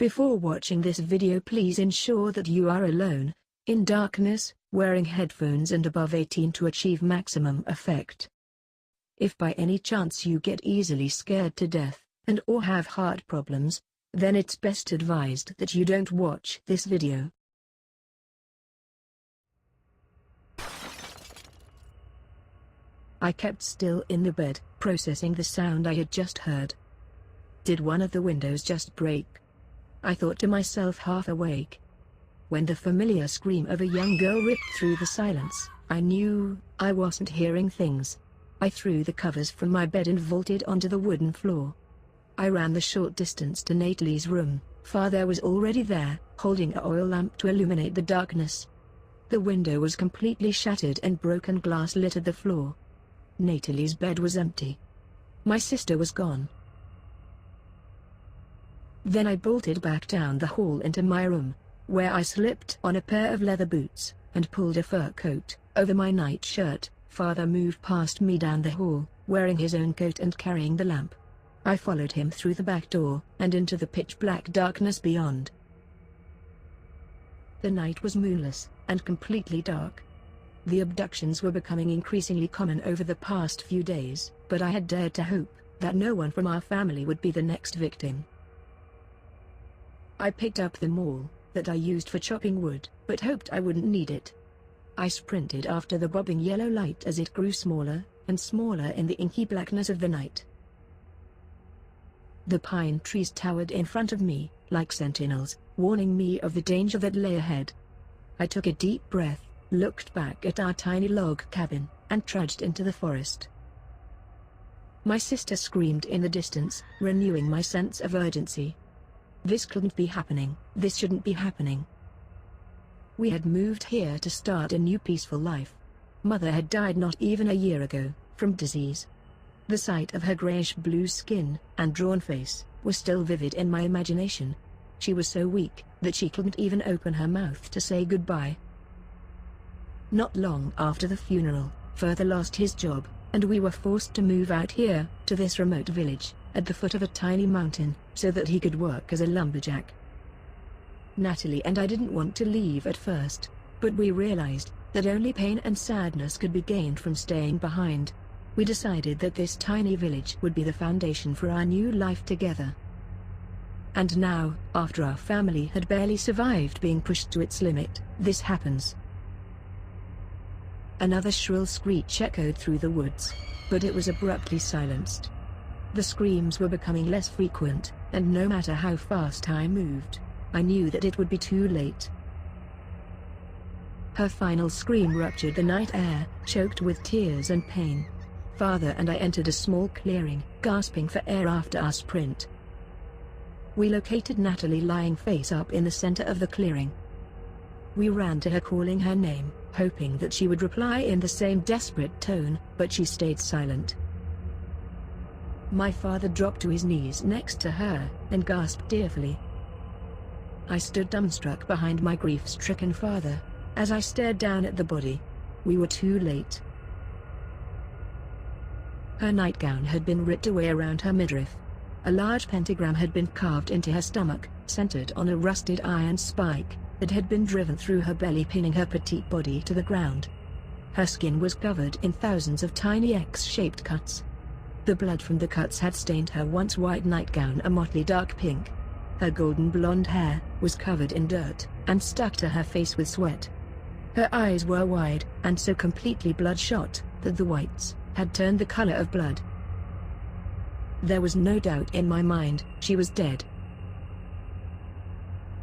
Before watching this video, please ensure that you are alone, in darkness, wearing headphones and above 18 to achieve maximum effect. If by any chance you get easily scared to death, and/or have heart problems, then it's best advised that you don't watch this video. I kept still in the bed, processing the sound I had just heard. Did one of the windows just break? I thought to myself, half awake. When the familiar scream of a young girl ripped through the silence, I knew I wasn't hearing things. I threw the covers from my bed and vaulted onto the wooden floor. I ran the short distance to Natalie's room. Father was already there, holding an oil lamp to illuminate the darkness. The window was completely shattered and broken glass littered the floor. Natalie's bed was empty. My sister was gone. Then I bolted back down the hall into my room, where I slipped on a pair of leather boots, and pulled a fur coat over my nightshirt. Father moved past me down the hall, wearing his own coat and carrying the lamp. I followed him through the back door, and into the pitch-black darkness beyond. The night was moonless, and completely dark. The abductions were becoming increasingly common over the past few days, but I had dared to hope that no one from our family would be the next victim. I picked up the maul that I used for chopping wood, but hoped I wouldn't need it. I sprinted after the bobbing yellow light as it grew smaller and smaller in the inky blackness of the night. The pine trees towered in front of me, like sentinels, warning me of the danger that lay ahead. I took a deep breath, looked back at our tiny log cabin, and trudged into the forest. My sister screamed in the distance, renewing my sense of urgency. This couldn't be happening, this shouldn't be happening. We had moved here to start a new peaceful life. Mother had died not even a year ago, from disease. The sight of her grayish-blue skin and drawn face was still vivid in my imagination. She was so weak that she couldn't even open her mouth to say goodbye. Not long after the funeral, Father lost his job, and we were forced to move out here, to this remote village, at the foot of a tiny mountain, so that he could work as a lumberjack. Natalie and I didn't want to leave at first, but we realized that only pain and sadness could be gained from staying behind. We decided that this tiny village would be the foundation for our new life together. And now, after our family had barely survived being pushed to its limit, this happens. Another shrill screech echoed through the woods, but it was abruptly silenced. The screams were becoming less frequent, and no matter how fast I moved, I knew that it would be too late. Her final scream ruptured the night air, choked with tears and pain. Father and I entered a small clearing, gasping for air after our sprint. We located Natalie lying face up in the center of the clearing. We ran to her, calling her name, hoping that she would reply in the same desperate tone, but she stayed silent. My father dropped to his knees next to her, and gasped tearfully. I stood dumbstruck behind my grief-stricken father, as I stared down at the body. We were too late. Her nightgown had been ripped away around her midriff. A large pentagram had been carved into her stomach, centered on a rusted iron spike that had been driven through her belly, pinning her petite body to the ground. Her skin was covered in thousands of tiny X-shaped cuts. The blood from the cuts had stained her once white nightgown a motley dark pink. Her golden blonde hair was covered in dirt, and stuck to her face with sweat. Her eyes were wide, and so completely bloodshot, that the whites had turned the color of blood. There was no doubt in my mind, she was dead.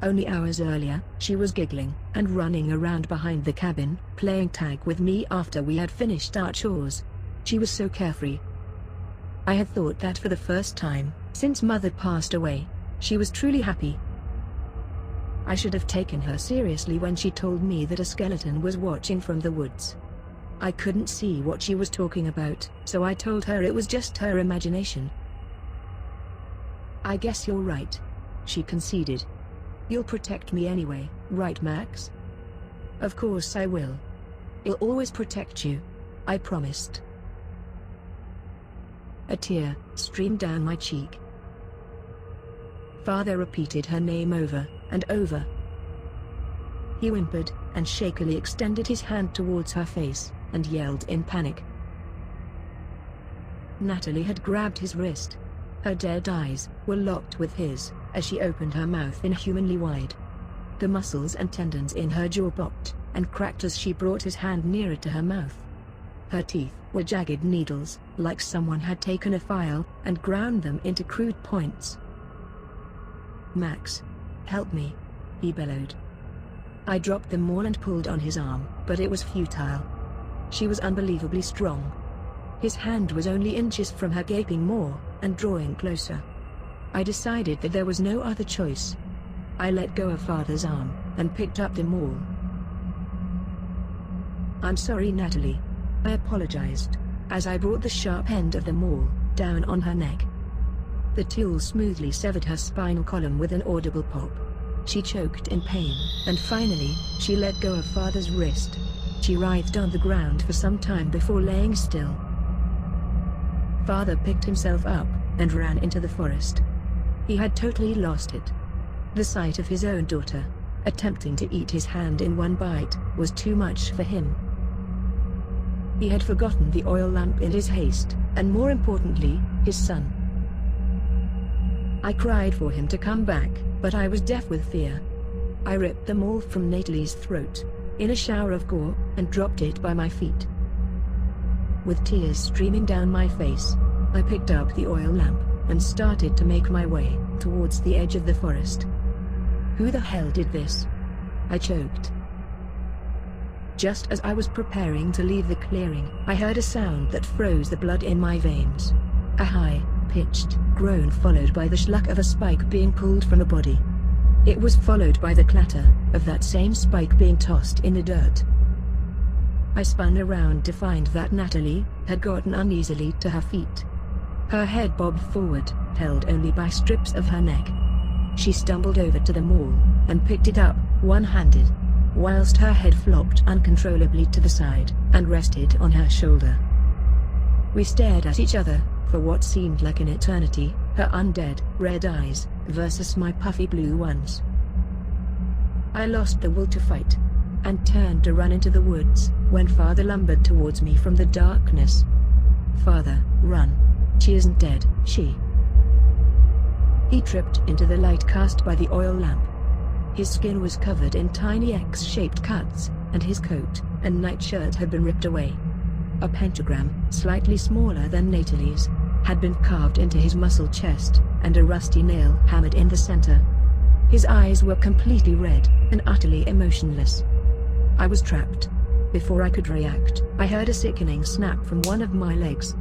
Only hours earlier, she was giggling and running around behind the cabin, playing tag with me after we had finished our chores. She was so carefree. I had thought that for the first time since Mother passed away, she was truly happy. I should have taken her seriously when she told me that a skeleton was watching from the woods. I couldn't see what she was talking about, so I told her it was just her imagination. "I guess you're right," she conceded. "You'll protect me anyway, right, Max?" "Of course I will. I'll always protect you," I promised. A tear streamed down my cheek. Father repeated her name over and over. He whimpered, and shakily extended his hand towards her face, and yelled in panic. Natalie had grabbed his wrist. Her dead eyes were locked with his, as she opened her mouth inhumanly wide. The muscles and tendons in her jaw popped and cracked as she brought his hand nearer to her mouth. Her teeth were jagged needles, like someone had taken a file and ground them into crude points. "Max, help me," he bellowed. I dropped them all and pulled on his arm, but it was futile. She was unbelievably strong. His hand was only inches from her gaping maw, and drawing closer. I decided that there was no other choice. I let go of Father's arm, and picked up the maul. "I'm sorry, Natalie," I apologized, as I brought the sharp end of the maul down on her neck. The tool smoothly severed her spinal column with an audible pop. She choked in pain, and finally, she let go of Father's wrist. She writhed on the ground for some time before laying still. Father picked himself up, and ran into the forest. He had totally lost it. The sight of his own daughter, attempting to eat his hand in one bite, was too much for him. He had forgotten the oil lamp in his haste, and more importantly, his son. I cried for him to come back, but I was deaf with fear. I ripped the maul from Natalie's throat, in a shower of gore, and dropped it by my feet. With tears streaming down my face, I picked up the oil lamp, and started to make my way towards the edge of the forest. Who the hell did this? I choked. Just as I was preparing to leave the clearing, I heard a sound that froze the blood in my veins. A high-pitched groan followed by the schluck of a spike being pulled from a body. It was followed by the clatter of that same spike being tossed in the dirt. I spun around to find that Natalie had gotten uneasily to her feet. Her head bobbed forward, held only by strips of her neck. She stumbled over to the maul, and picked it up, one-handed, whilst her head flopped uncontrollably to the side, and rested on her shoulder. We stared at each other, for what seemed like an eternity, her undead, red eyes, versus my puffy blue ones. I lost the will to fight, and turned to run into the woods, when Father lumbered towards me from the darkness. "Father, run. She isn't dead, she." He tripped into the light cast by the oil lamp. His skin was covered in tiny X-shaped cuts, and his coat and nightshirt had been ripped away. A pentagram, slightly smaller than Natalie's, had been carved into his muscle chest, and a rusty nail hammered in the center. His eyes were completely red, and utterly emotionless. I was trapped. Before I could react, I heard a sickening snap from one of my legs.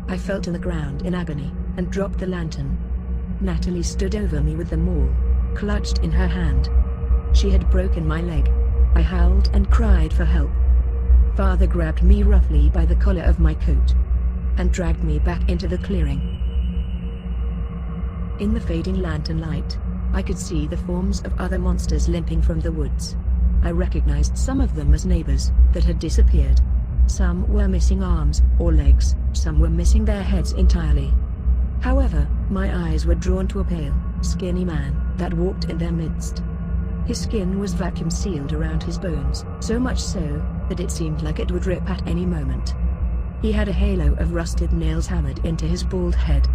I fell to the ground in agony, and dropped the lantern. Natalie stood over me with the maul clutched in her hand. She had broken my leg. I howled and cried for help. Father grabbed me roughly by the collar of my coat, and dragged me back into the clearing. In the fading lantern light, I could see the forms of other monsters limping from the woods. I recognized some of them as neighbors that had disappeared. Some were missing arms or legs, some were missing their heads entirely. However, my eyes were drawn to a pale, skinny man that walked in their midst. His skin was vacuum sealed around his bones, so much so that it seemed like it would rip at any moment. He had a halo of rusted nails hammered into his bald head.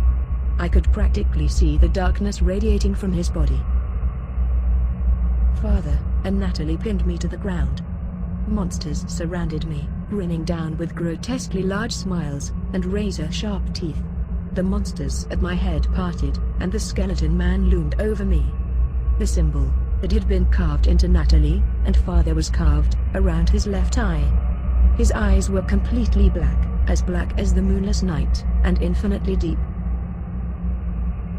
I could practically see the darkness radiating from his body. Father and Natalie pinned me to the ground. Monsters surrounded me, grinning down with grotesquely large smiles and razor-sharp teeth. The monsters at my head parted, and the skeleton man loomed over me. The symbol that had been carved into Natalie and Father was carved around his left eye. His eyes were completely black as the moonless night, and infinitely deep.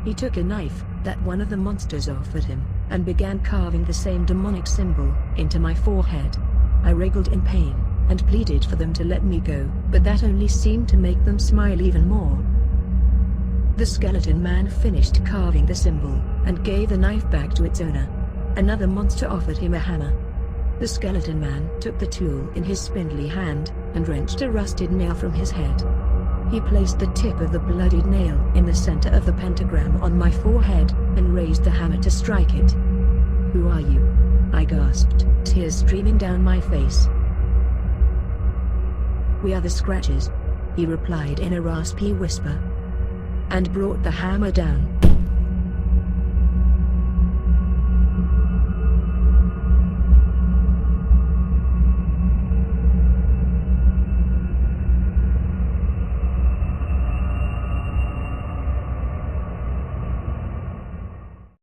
He took a knife that one of the monsters offered him, and began carving the same demonic symbol into my forehead. I wriggled in pain, and pleaded for them to let me go, but that only seemed to make them smile even more. The skeleton man finished carving the symbol, and gave the knife back to its owner. Another monster offered him a hammer. The skeleton man took the tool in his spindly hand, and wrenched a rusted nail from his head. He placed the tip of the bloodied nail in the center of the pentagram on my forehead, and raised the hammer to strike it. "Who are you?" I gasped, tears streaming down my face. "We are the Scratches," he replied in a raspy whisper, and brought the hammer down.